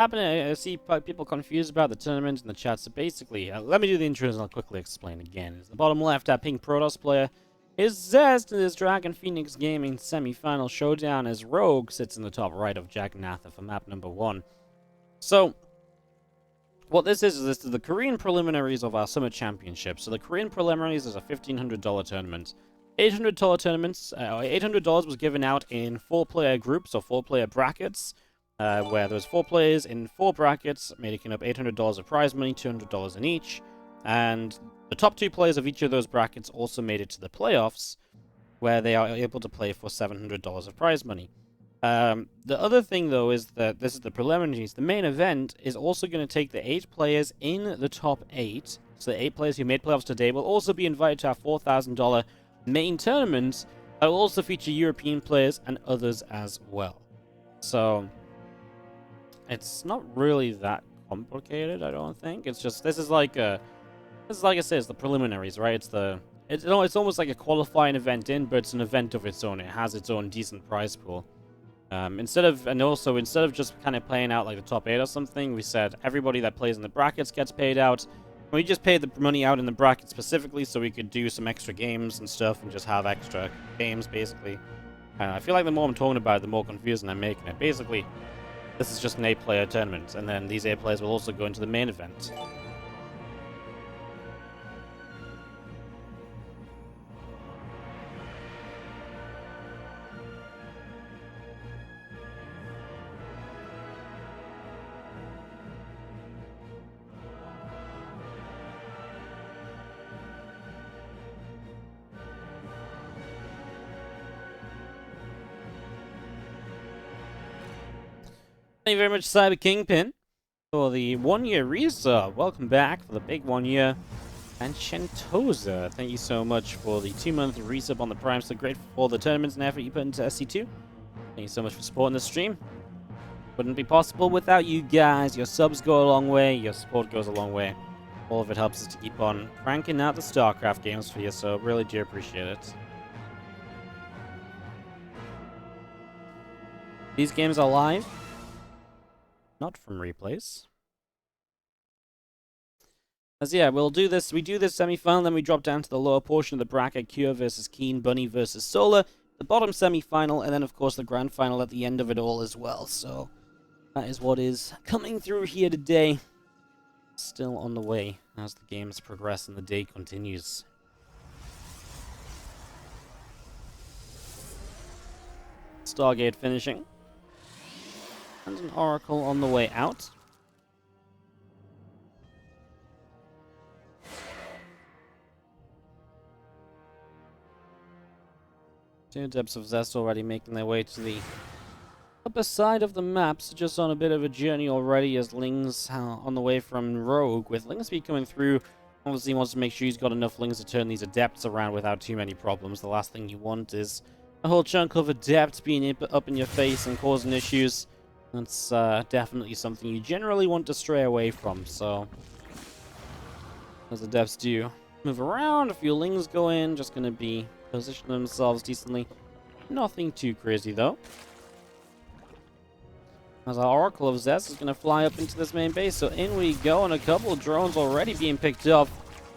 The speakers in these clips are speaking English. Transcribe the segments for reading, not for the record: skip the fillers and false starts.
I see people confused about the tournament in the chat, so basically, let me do the intros and I'll quickly explain again. It's the bottom left, our pink Protoss player is Zest in this Dragon Phoenix Gaming semi-final showdown as Rogue sits in the top right of Jack Natha for map number 1. So, what this is the Korean preliminaries of our Summer Championship. So the Korean preliminaries is a $1,500 tournament. $800 tournaments, $800 was given out in 4-player groups or 4-player brackets, where there was 4 players in 4 brackets, making up $800 of prize money, $200 in each. And the top 2 players of each of those brackets also made it to the playoffs, where they are able to play for $700 of prize money. The other thing, though, is that this is the preliminaries. The main event is also going to take the 8 players in the top 8. So the 8 players who made playoffs today will also be invited to our $4,000 main tournament. That will also feature European players and others as well. So it's not really that complicated, I don't think. It's just this is like I said, it's the preliminaries, right? It's almost like a qualifying event but it's an event of its own. It has its own decent prize pool. Instead of just kind of playing out like the top 8 or something, we said everybody that plays in the brackets gets paid out. We just paid the money out in the brackets specifically so we could do some extra games and stuff and just have extra games, basically. I feel like the more I'm talking about it, the more confusing I'm making it. Basically, this is just an 8-player tournament, and then these 8 players will also go into the main event. Thank you very much, Cyber Kingpin, for the 1-year resub. Welcome back for the big 1 year. And Shentoza, thank you so much for the 2-month resub on the Prime. So grateful for the tournaments and effort you put into SC2. Thank you so much for supporting the stream. Wouldn't be possible without you guys. Your subs go a long way. Your support goes a long way. All of it helps us to keep on cranking out the Starcraft games for you. So really do appreciate it. These games are live. Not from replays. As yeah, we do this semi-final, then we drop down to the lower portion of the bracket, Cure versus Keen, Bunny versus Solar, the bottom semi-final, and then of course the grand final at the end of it all as well. So that is what is coming through here today. Still on the way as the games progress and the day continues. Stargate finishing. And an Oracle on the way out. Two depths of Zest already making their way to the upper side of the map, so just on a bit of a journey already as Ling's on the way from Rogue. With Lingspeed coming through, obviously he wants to make sure he's got enough Lings to turn these Adepts around without too many problems. The last thing you want is a whole chunk of Adepts being up in your face and causing issues. That's definitely something you generally want to stray away from, so as the Adepts do move around, a few Lings go in, just going to be positioning themselves decently. Nothing too crazy, though. As our Oracle of Zest is going to fly up into this main base, so in we go, and a couple of drones already being picked up,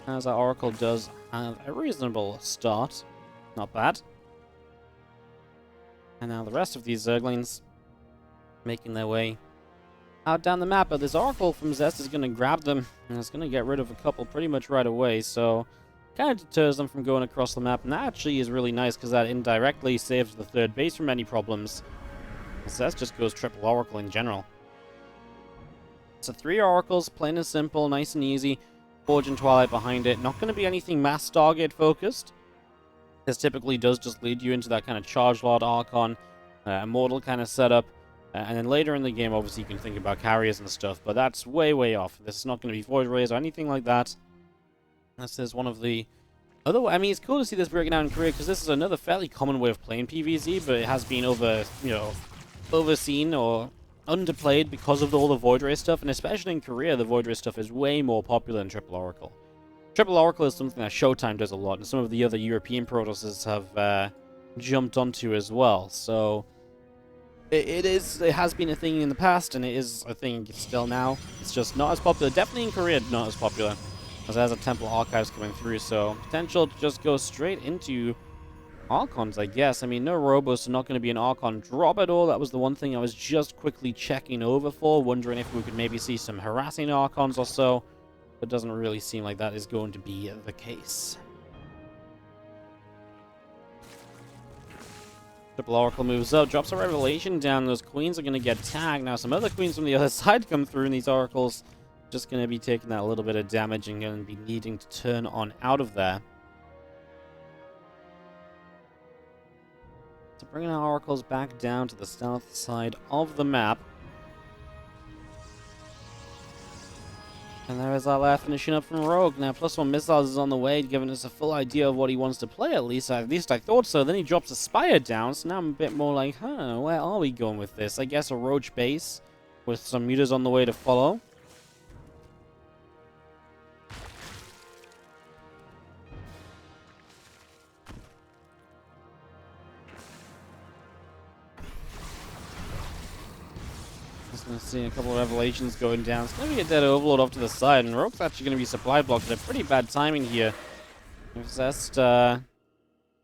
as our Oracle does have a reasonable start. Not bad. And now the rest of these Zerglings making their way out down the map, but this Oracle from Zest is going to grab them, and it's going to get rid of a couple pretty much right away, so kind of deters them from going across the map, and that actually is really nice, because that indirectly saves the third base from any problems. Zest just goes triple Oracle in general. So 3 Oracles, plain and simple, nice and easy. Forge and Twilight behind it, not going to be anything mass Stargate focused. This typically does just lead you into that kind of Charge Lord Archon, Immortal kind of setup. And then later in the game, obviously, you can think about carriers and stuff, but that's way, way off. This is not going to be Void Rays or anything like that. This is one of the other... I mean, it's cool to see this breaking out in Korea, because this is another fairly common way of playing PvZ, but it has been overseen or underplayed because of all the Void Ray stuff, and especially in Korea, the Void Ray stuff is way more popular than Triple Oracle. Triple Oracle is something that Showtime does a lot, and some of the other European Protosses have jumped onto as well, so It has been a thing in the past, and it is a thing still now. It's just not as popular. Definitely in Korea, not as popular. As there's a Temple Archives coming through, so potential to just go straight into Archons, I guess. I mean, no Robos are not going to be an Archon drop at all. That was the one thing I was just quickly checking over for, wondering if we could maybe see some harassing Archons or so. But it doesn't really seem like that is going to be the case. Triple Oracle moves up, drops a Revelation down. Those Queens are going to get tagged. Now, some other Queens from the other side come through, and these Oracles just going to be taking that little bit of damage and going to be needing to turn on out of there. So bringing our Oracles back down to the south side of the map. And there is our last finishing up from Rogue. Now, +1 missiles is on the way, giving us a full idea of what he wants to play, at least. At least I thought so. Then he drops a Spire down, so now I'm a bit more like, huh, where are we going with this? I guess a Roach base with some mutas on the way to follow. Gonna see a couple of Revelations going down. It's gonna be a dead Overlord off to the side, and Rogue's actually gonna be supply blocked. At a pretty bad timing here. If Zest had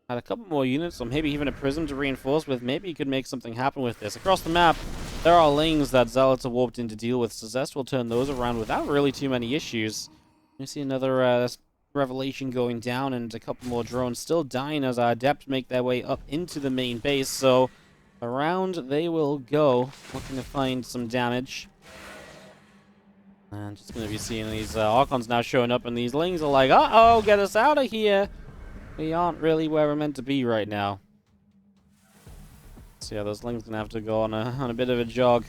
a couple more units, or maybe even a Prism to reinforce with, maybe he could make something happen with this. Across the map, there are Lings that Zealots are warped in to deal with, so Zest will turn those around without really too many issues. You see another Revelation going down, and a couple more drones still dying as our Adepts make their way up into the main base, so around they will go, looking to find some damage. And just going to be seeing these Archons now showing up, and these Lings are like, uh-oh, get us out of here! We aren't really where we're meant to be right now. So yeah, those Lings going to have to go on a bit of a jog.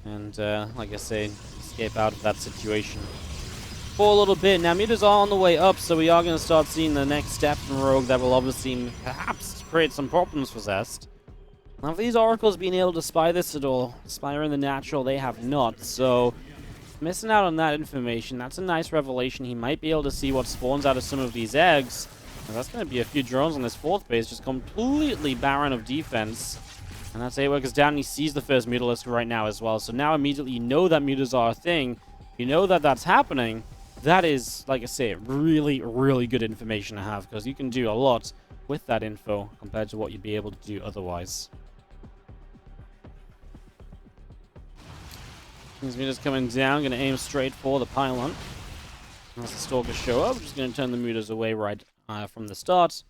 And, like I say, escape out of that situation. For a little bit. Now, meters are on the way up, so we are going to start seeing the next step from Rogue that will obviously perhaps create some problems for Zest. Now, if these Oracles being able to spy this at all, spy in the natural, they have not, so missing out on that information. That's a nice revelation. He might be able to see what spawns out of some of these eggs. And that's going to be a few drones on this fourth base, just completely barren of defense. And that's 8 workers down, and he sees the first Mutalisk right now as well. So now immediately you know that mutas are a thing. You know that that's happening. That is, like I say, really, really good information to have, because you can do a lot with that info compared to what you'd be able to do otherwise. These mutas coming down, going to aim straight for the pylon. As the Stalkers show up, just going to turn the mutas away right from the start.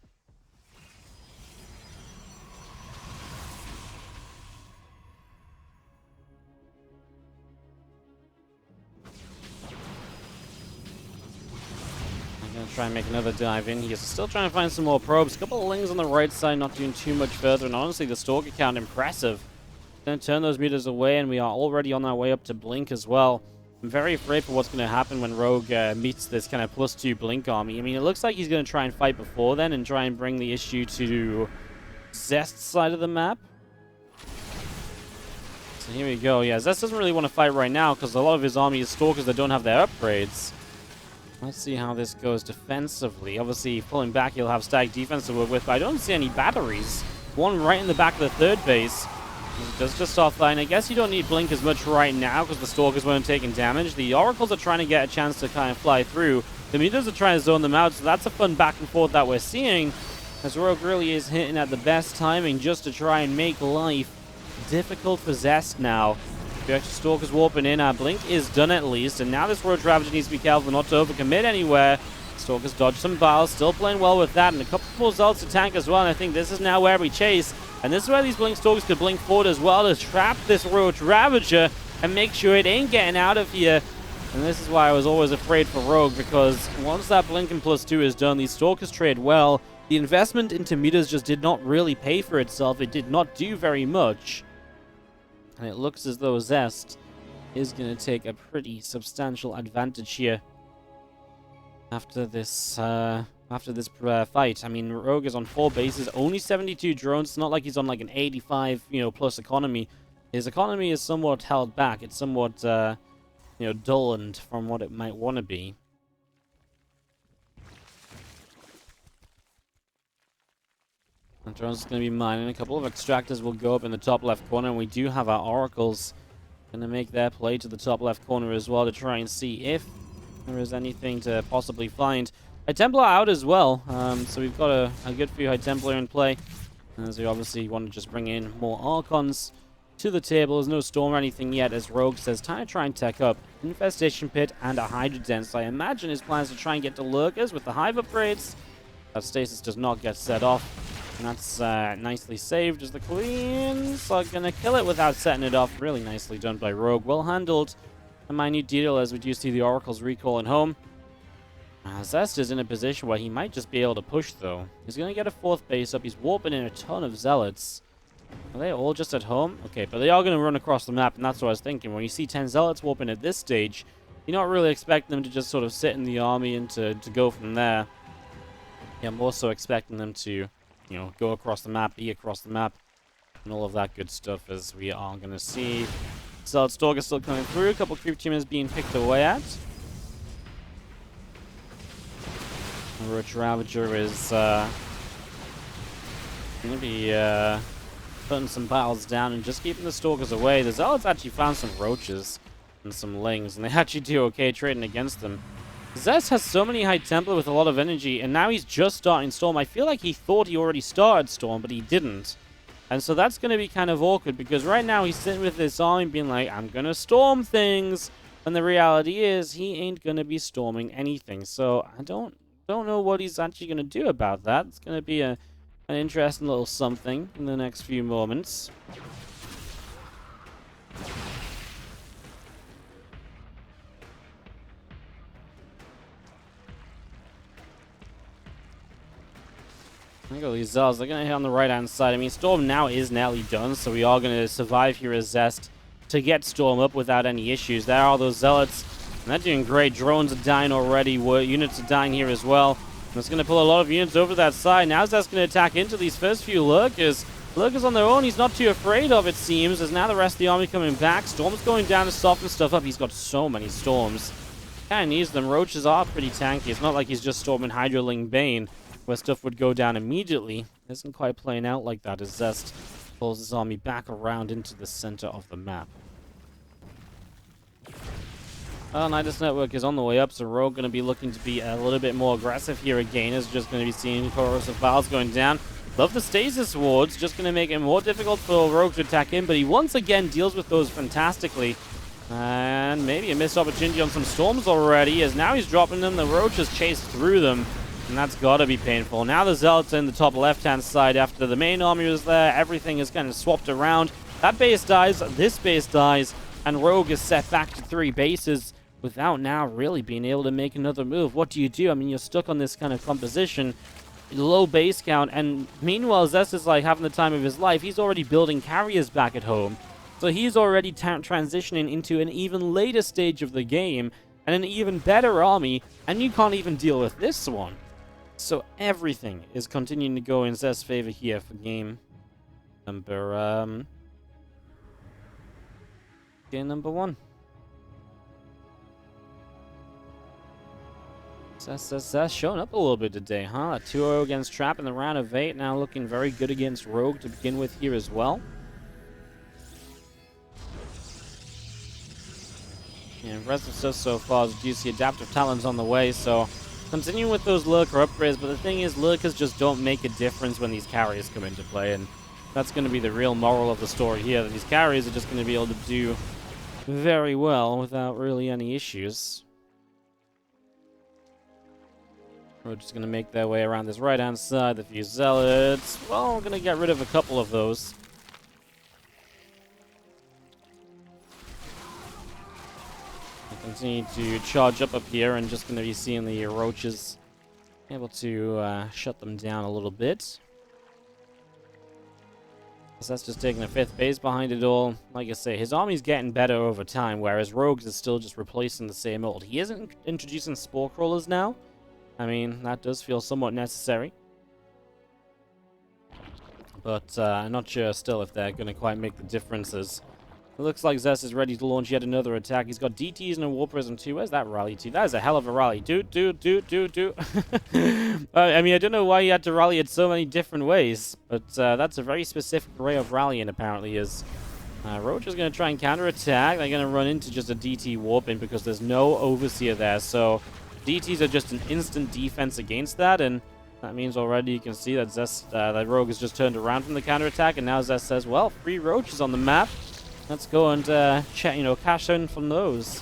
I'm going to try and make another dive in here. So still trying to find some more probes. A couple of Lings on the right side, not doing too much further. And honestly, the Stalker count impressive. Going to turn those mutas away, and we are already on our way up to Blink as well. I'm very afraid for what's going to happen when Rogue meets this kind of +2 Blink army. I mean, it looks like he's going to try and fight before then and try and bring the issue to Zest's side of the map. So here we go. Yeah, Zest doesn't really want to fight right now because a lot of his army is Stalkers that don't have their upgrades. Let's see how this goes defensively. Obviously, pulling back, he'll have static defense to work with, but I don't see any batteries. One right in the back of the third base. Does just offline. I guess you don't need Blink as much right now because the Stalkers weren't taking damage. The Oracles are trying to get a chance to kind of fly through. The mutas are trying to zone them out, so that's a fun back and forth that we're seeing. As Rogue really is hitting at the best timing just to try and make life difficult for Zest now. The extra Stalkers warping in. Our Blink is done at least, and now this Roach Ravager needs to be careful not to overcommit anywhere. Stalkers dodge some Biles, still playing well with that, and a couple more Zealots to tank as well, and I think this is now where we chase. And this is where these Blink Stalkers could blink forward as well to trap this Roach Ravager and make sure it ain't getting out of here. And this is why I was always afraid for Rogue, because once that Blink and +2 is done, these Stalkers trade well. The investment into meters just did not really pay for itself. It did not do very much. And it looks as though Zest is going to take a pretty substantial advantage here after this fight. I mean, Rogue is on 4 bases, only 72 drones. It's not like he's on like an 85, plus economy. His economy is somewhat held back. It's somewhat, dulled from what it might want to be. Drone's going to be mining. A couple of extractors will go up in the top left corner, and we do have our oracles going to make their play to the top left corner as well to try and see if there is anything to possibly find. High Templar out as well, so we've got a good few High Templar in play, as we obviously want to just bring in more Archons to the table. There's no Storm or anything yet, as Rogue says time to try and tech up Infestation Pit and a Hydra Den. So I imagine his plans to try and get to Lurkers with the Hive upgrades. That Stasis does not get set off. And that's nicely saved, as the Queens are going to kill it without setting it off. Really nicely done by Rogue. Well handled. A minute detail, as we do see the Oracles recalling home. Zest is in a position where he might just be able to push, though. He's going to get a fourth base up. He's warping in a ton of Zealots. Are they all just at home? Okay, but they are going to run across the map, and that's what I was thinking. When you see 10 Zealots warping at this stage, you're not really expecting them to just sort of sit in the army and to go from there. Yeah, I'm also expecting them to, you know, go across the map, be across the map, and all of that good stuff, as we are going to see. Zealot Stalker still coming through. A couple creep teamers being picked away at. Roach Ravager is going to be putting some battles down and just keeping the Stalkers away. The Zealots actually found some Roaches and some Lings, and they actually do okay trading against them. Zest has so many High Templar with a lot of energy, and now he's just starting Storm. I feel like he thought he already started Storm, but he didn't. And so that's going to be kind of awkward, because right now he's sitting with this army being like, I'm going to storm things. And the reality is, he ain't going to be storming anything. So I don't know what he's actually going to do about that. It's going to be an interesting little something in the next few moments. Look at these Zealots. They're going to hit on the right-hand side. I mean, Storm now is nearly done, so we are going to survive here as Zest to get Storm up without any issues. There are those Zealots, and they're doing great. Drones are dying already. Units are dying here as well. And it's going to pull a lot of units over that side. Now Zest's going to attack into these first few Lurkers. Lurkers on their own, he's not too afraid of, it seems, as now the rest of the army coming back. Storm's going down to soften stuff up. He's got so many Storms. Kind of needs them. Roaches are pretty tanky. It's not like he's just storming Hydraling Bane, where stuff would go down immediately. It isn't quite playing out like that as Zest pulls his army back around into the center of the map. Nidus Network is on the way up, so Rogue going to be looking to be a little bit more aggressive here again. Is just going to be seeing corrosive files going down. Love the stasis wards, just going to make it more difficult for Rogue to attack in, but he once again deals with those fantastically. And maybe a missed opportunity on some storms already, as now he's dropping them. The Roach has chased through them. And that's got to be painful. Now the Zealots in the top left-hand side after the main army was there. Everything is kind of swapped around. That base dies, this base dies, and Rogue is set back to 3 bases without now really being able to make another move. What do you do? I mean, you're stuck on this kind of composition, low base count, and meanwhile Zest is like having the time of his life. He's already building carriers back at home. So he's already transitioning into an even later stage of the game and an even better army, and you can't even deal with this one. So everything is continuing to go in Zest's favor here for game number one. Zest showing up a little bit today, huh? A 2-0 against Trap in the round of 8, now looking very good against Rogue to begin with here as well. Yeah, impressive stuff so far, as you see Adaptive Talons on the way, so continuing with those Lurker upgrades, but the thing is, Lurkers just don't make a difference when these carriers come into play, and that's going to be the real moral of the story here, that these carriers are just going to be able to do very well without really any issues. We're just going to make their way around this right-hand side, the few Zealots. Well, we're going to get rid of a couple of those. Continue to charge up here, and just going to be seeing the Roaches able to shut them down a little bit. So that's just taking a 5th base behind it all. Like I say, his army's getting better over time, whereas Rogues is still just replacing the same old. He isn't introducing Spore Crawlers now. I mean, that does feel somewhat necessary. But I'm not sure still if they're going to quite make the differences. It looks like Zest is ready to launch yet another attack. He's got DTs and a War Prism too. Where's that rally to? That is a hell of a rally. Do. I mean, I don't know why he had to rally it so many different ways, but that's a very specific way of rallying, apparently, is Roach is going to try and counterattack. They're going to run into just a DT warping because there's no Overseer there, so DTs are just an instant defense against that, and that means already you can see that Zest, that Rogue has just turned around from the counterattack, and now Zest says, well, 3 Roaches on the map. Let's go and cash in from those.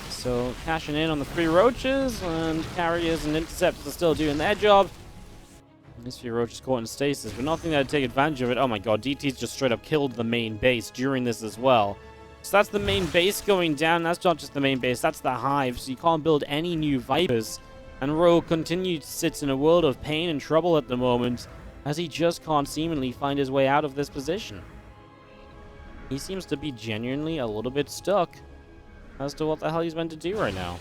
So cashing in on the 3 Roaches, and carriers and interceptors are still doing their job. These 3 Roaches caught in stasis, but nothing there to take advantage of it. Oh my god, DT's just straight up killed the main base during this as well. So that's the main base going down. That's not just the main base, that's the hive. So you can't build any new Vipers. And Rogue continues to sit in a world of pain and trouble at the moment, as he just can't seemingly find his way out of this position. He seems to be genuinely a little bit stuck as to what the hell he's meant to do right now.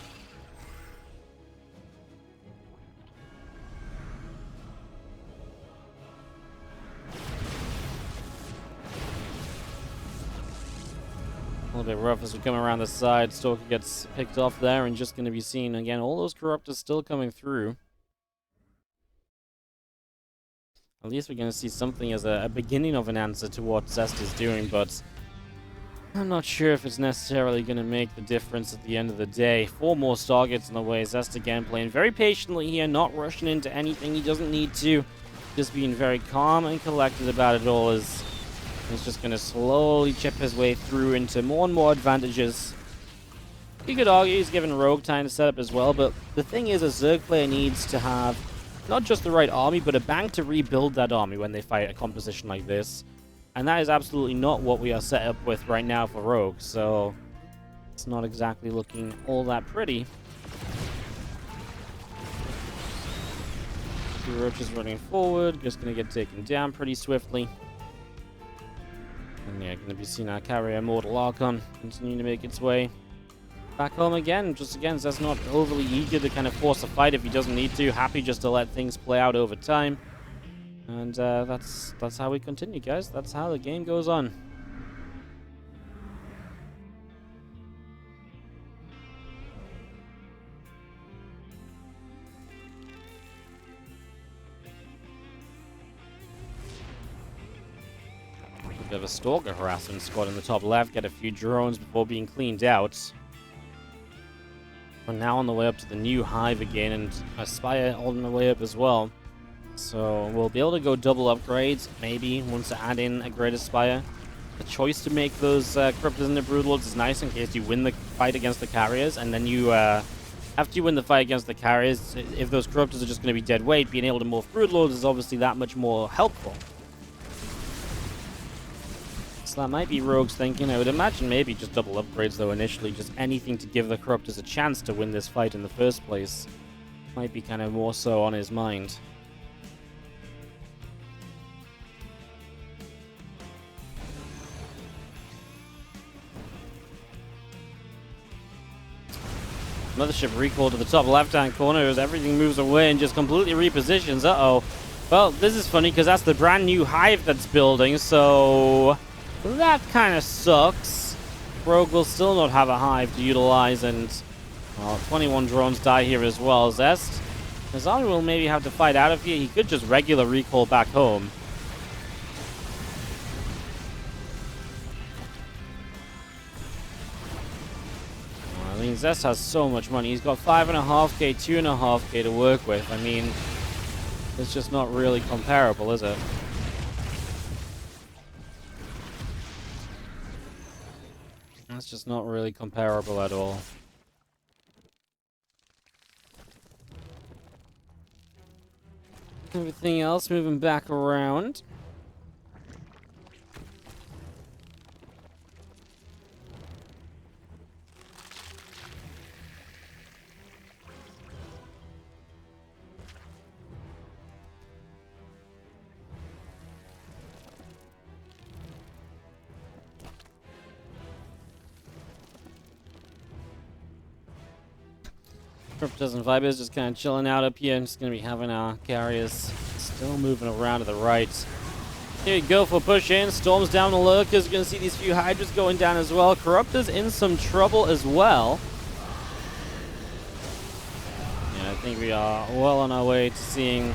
A little bit rough as we come around the side. Stalker gets picked off there and just going to be seen again. All those Corruptors still coming through. At least we're going to see something as a beginning of an answer to what Zest is doing, but I'm not sure if it's necessarily going to make the difference at the end of the day. 4 more Stargates in the way. Zest again playing very patiently here, not rushing into anything he doesn't need to. Just being very calm and collected about it all, as he's just going to slowly chip his way through into more and more advantages. You could argue he's given Rogue time to set up as well, but the thing is, a Zerg player needs to have not just the right army, but a bank to rebuild that army when they fight a composition like this. And that is absolutely not what we are set up with right now for Rogue, so it's not exactly looking all that pretty. 2 Roaches running forward, just going to get taken down pretty swiftly. And yeah, going to be seeing our carrier Mortal Archon continuing to make its way back home again. Just again, Zest not overly eager to kind of force a fight if he doesn't need to. Happy just to let things play out over time. And that's how we continue, guys. That's how the game goes on. Bit of a Stalker harassment squad in the top left. Get a few drones before being cleaned out. We're now on the way up to the new hive again, and a Spire on the way up as well. So we'll be able to go double upgrades, maybe, once to add in a Greater Spire. The choice to make those Corruptors and the Broodlords is nice in case you win the fight against the carriers, and then you, after you win the fight against the carriers, if those Corruptors are just going to be dead weight, being able to morph Broodlords is obviously that much more helpful. So that might be Rogue's thinking. I would imagine maybe just double upgrades though initially, just anything to give the Corruptors a chance to win this fight in the first place. Might be kind of more so on his mind. Mothership recall to the top left-hand corner as everything moves away and just completely repositions. Uh-oh. Well, this is funny because that's the brand new hive that's building, so that kind of sucks. Rogue will still not have a hive to utilize, and well, 21 drones die here as well. Zest, his army will maybe have to fight out of here. He could just regular recall back home. I mean, Zest has so much money. He's got 5.5k, 2.5k to work with. I mean, it's just not really comparable, is it? That's just not really comparable at all. Everything else moving back around. Corruptors and Vipers just kind of chilling out up here. I'm just going to be having our carriers still moving around to the right. Here you go for push in. Storms down the lurkers. You're going to see these few Hydras going down as well. Corruptor's in some trouble as well. Yeah, I think we are well on our way to seeing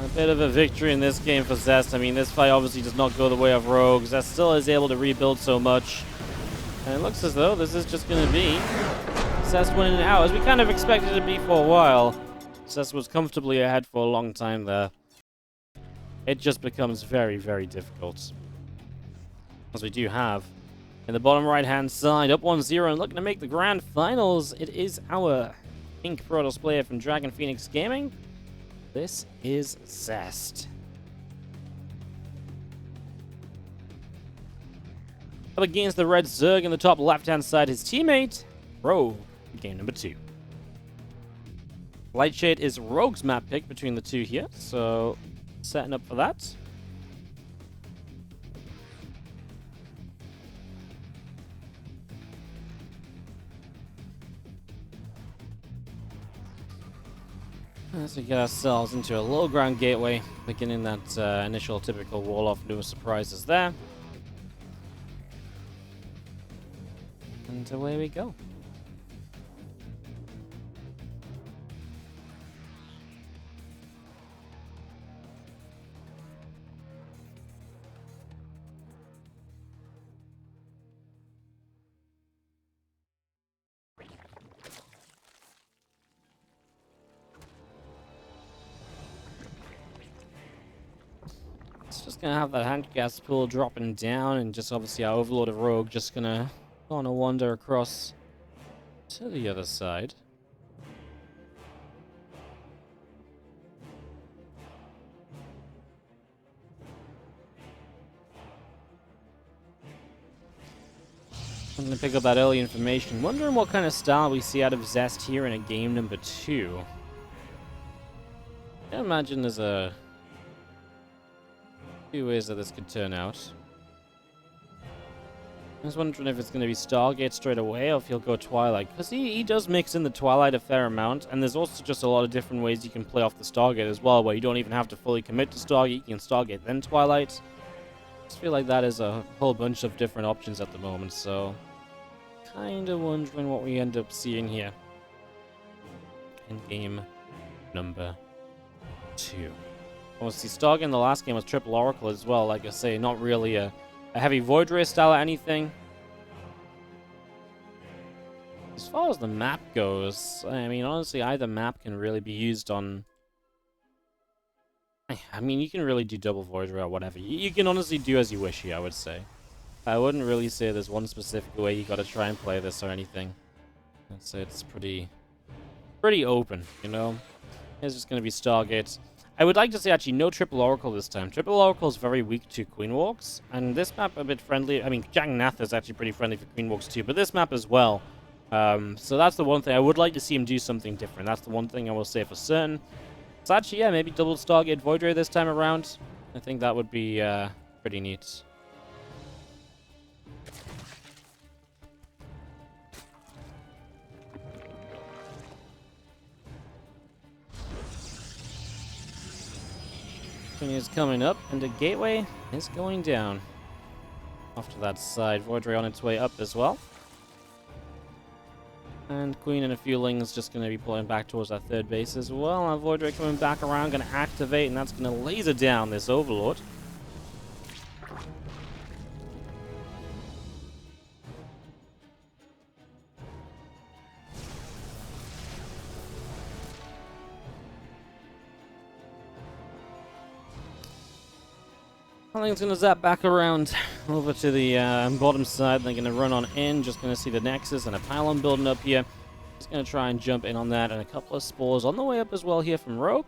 a bit of a victory in this game for Zest. I mean, this fight obviously does not go the way of Rogue. Zest still is able to rebuild so much. And it looks as though this is just going to be Zest winning it out, as we kind of expected it to be for a while. Zest was comfortably ahead for a long time there. It just becomes very, very difficult. As we do have, in the bottom right-hand side, up 1-0 and looking to make the grand finals. It is our pink Protoss player from Dragon Phoenix Gaming. This is Zest. Up against the red Zerg in the top left-hand side, his teammate, Rogue, game number 2. Lightshade is Rogue's map pick between the two here, so setting up for that. As we get ourselves into a low ground gateway, beginning that initial typical wall off, no surprises there. And away we go. It's just gonna have that hand gas pool dropping down, and just obviously our Overlord of Rogue just gonna wander across to the other side. I'm gonna pick up that early information. Wondering what kind of style we see out of Zest here in a game number 2. I imagine there's a few ways that this could turn out. I was wondering if it's going to be Stargate straight away or if he'll go Twilight. Because he does mix in the Twilight a fair amount, and there's also just a lot of different ways you can play off the Stargate as well, where you don't even have to fully commit to Stargate. You can Stargate then Twilight. I just feel like that is a whole bunch of different options at the moment, so kind of wondering what we end up seeing here in game number 2. Obviously, Stargate in the last game was triple Oracle as well. Like I say, not really a heavy Void Ray style or anything. As far as the map goes, I mean, honestly, either map can really be used on... I mean, you can really do double Void Ray or whatever. You can honestly do as you wish here, I would say. I wouldn't really say there's one specific way you gotta try and play this or anything. I'd say it's pretty open, you know? It's just gonna be Stargate. I would like to say, actually, no Triple Oracle this time. Triple Oracle is very weak to Queen Walks, and this map a bit friendly. I mean, Jang Nath is actually pretty friendly for Queen Walks too, but this map as well. So that's the one thing. I would like to see him do something different. That's the one thing I will say for certain. So actually, yeah, maybe double Stargate Void Ray this time around. I think that would be pretty neat. Queen is coming up, and the gateway is going down. Off to that side, Void Ray on its way up as well. And Queen and a few Lings just going to be pulling back towards that third base as well. And Void Ray coming back around, going to activate, and that's going to laser down this Overlord. I think it's going to zap back around over to the bottom side. They're going to run on in. Just going to see the Nexus and a pylon building up here. Just going to try and jump in on that. And a couple of spores on the way up as well here from Rogue.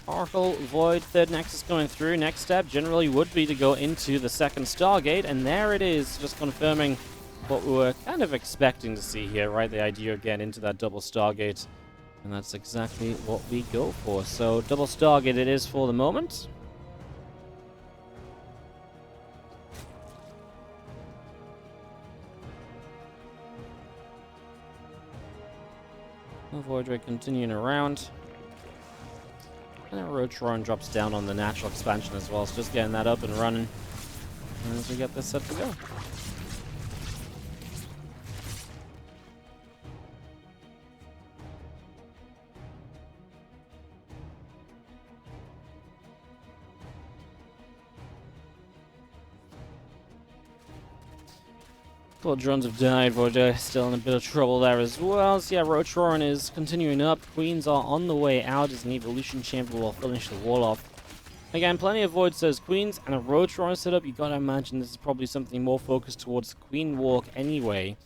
Oracle, Void, third Nexus going through. Next step generally would be to go into the second Stargate. And there it is. Just confirming what we were kind of expecting to see here, right? The idea of getting into that double Stargate. And that's exactly what we go for. So, double Stargate it is for the moment. Void Ray continuing around. And then Rotron drops down on the natural expansion as well, so just getting that up and running as we get this set to go. Well, drones have died. Voyager still in a bit of trouble there as well. So yeah, Rotron is continuing up. Queens are on the way out as an evolution champion will finish the wall off. Again, plenty of Void says Queens and a Rotron setup. You gotta imagine this is probably something more focused towards the Queen Walk anyway.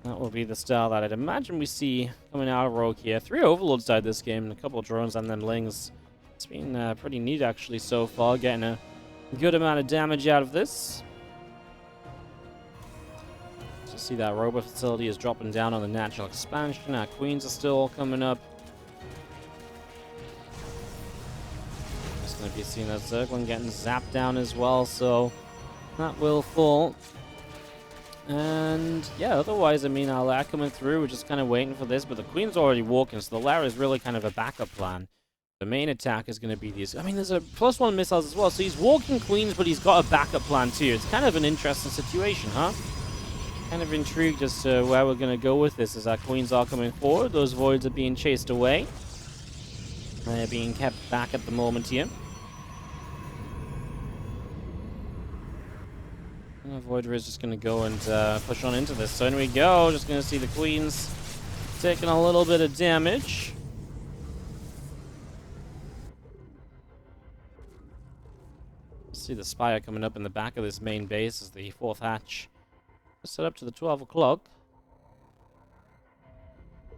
That will be the style that I'd imagine we see coming out of Rogue here. 3 Overlords died this game, and a couple of drones and then Lings. It's been pretty neat actually so far, getting a good amount of damage out of this. So see that robot facility is dropping down on the natural expansion. Our Queens are still coming up. Just going to be seeing that circle and getting zapped down as well, so that will fall. And yeah, otherwise, I mean, our Lair coming through, we're just kind of waiting for this, but the Queen's already walking, so the Lair is really kind of a backup plan. The main attack is going to be these. I mean, there's a +1 missiles as well, so he's walking Queens, but he's got a backup plan too. It's kind of an interesting situation, huh? Kind of intrigued as to where we're going to go with this as our Queens are coming forward. Those Voids are being chased away. They're being kept back at the moment here. Voider is just going to go and push on into this. So in we go. Just going to see the Queens taking a little bit of damage. See the Spire coming up in the back of this main base as the 4th hatch. Set up to the 12 o'clock. I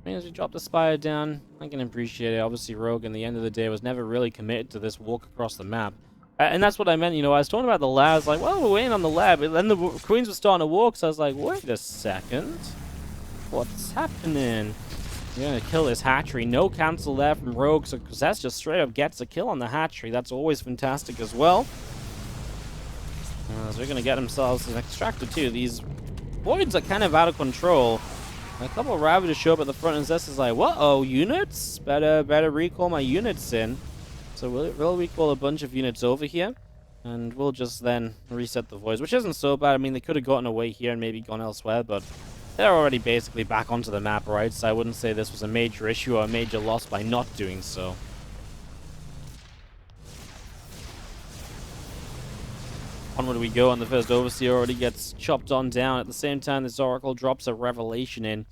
mean, as we drop the Spire down, I can appreciate it. Obviously, Rogue, in the end of the day, was never really committed to this walk across the map. And that's what I meant, you know, I was talking about the lab. I was like, well, we're waiting on the lab. And then the Queens were starting to walk, so I was like, wait a second. What's happening? You're going to kill this hatchery. No cancel there from Rogue, so Zest just straight up gets a kill on the hatchery. That's always fantastic as well. So they're going to get themselves an extractor too. These Voids are kind of out of control. A couple of Ravagers show up at the front, and Zest is like, "What? Units? Better recall my units in." So we'll recall a bunch of units over here, and we'll just then reset the Voids, which isn't so bad. I mean, they could have gotten away here and maybe gone elsewhere, but they're already basically back onto the map, right? So I wouldn't say this was a major issue or a major loss by not doing so. Onward we go, and the first Overseer already gets chopped on down. At the same time, this Oracle drops a Revelation in.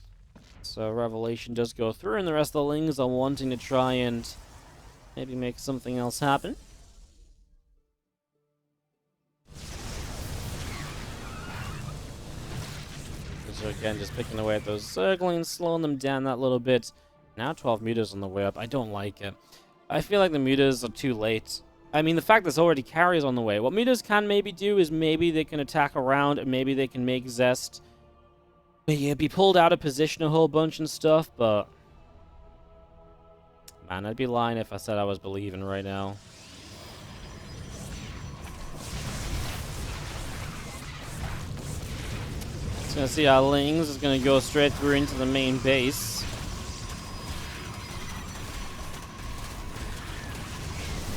So Revelation does go through, and the rest of the Lings are wanting to try and maybe make something else happen. So again, just picking away at those circlings, slowing them down that little bit. Now 12 meters on the way up. I don't like it. I feel like the meters are too late. I mean, the fact there's already carriers on the way. What meters can maybe do is maybe they can attack around, and maybe they can make Zest be pulled out of position a whole bunch and stuff, but man, I'd be lying if I said I was believing right now. Just gonna see our Lings is gonna go straight through into the main base.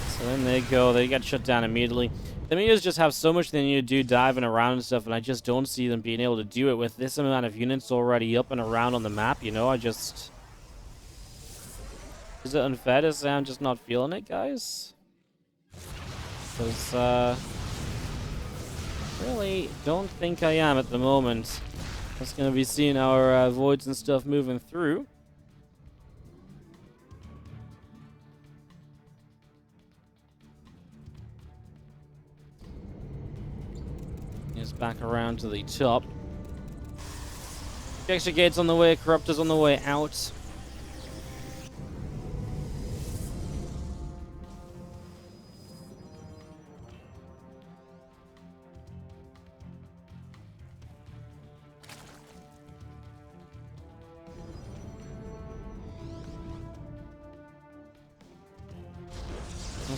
So then they go, they get shut down immediately. The meters just have so much they need to do diving around and stuff, and I just don't see them being able to do it with this amount of units already up and around on the map, you know? Is it unfair to say I'm just not feeling it, guys? Because, really don't think I am at the moment. Just gonna be seeing our Voids and stuff moving through. Is back around to the top. Extra gates on the way, Corruptors on the way out.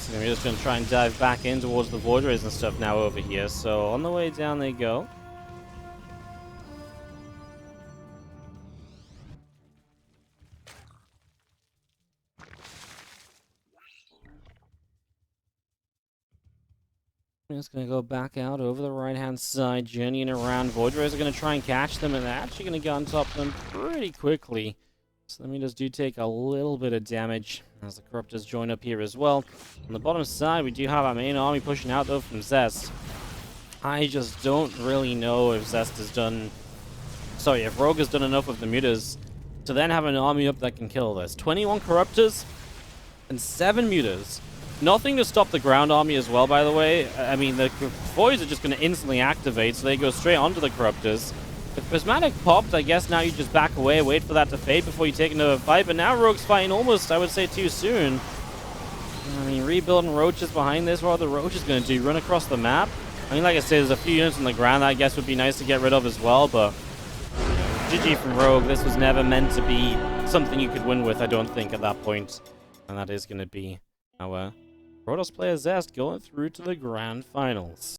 We're just going to try and dive back in towards the Void Rays and stuff now over here. So on the way down they go. I'm just going to go back out over the right-hand side, journeying around. Void Rays are going to try and catch them, and they're actually going to get on top of them pretty quickly. So the meters do take a little bit of damage as the Corruptors join up here as well. On the bottom side, we do have our main army pushing out, though, from Zest. I just don't really know if Zest has done... Sorry, if Rogue has done enough of the mutas to then have an army up that can kill this. 21 Corruptors and 7 mutas. Nothing to stop the ground army as well, by the way. I mean, the Voids are just going to instantly activate, so they go straight onto the Corruptors. If Prismatic popped, I guess now you just back away, wait for that to fade before you take another fight. But now Rogue's fighting almost, I would say, too soon. I mean, rebuilding Roaches behind this. What are the Roaches going to do? Run across the map? I mean, like I said, there's a few units on the ground that I guess would be nice to get rid of as well, but... GG from Rogue. This was never meant to be something you could win with, I don't think, at that point. And that is going to be our Protoss player Zest going through to the grand finals.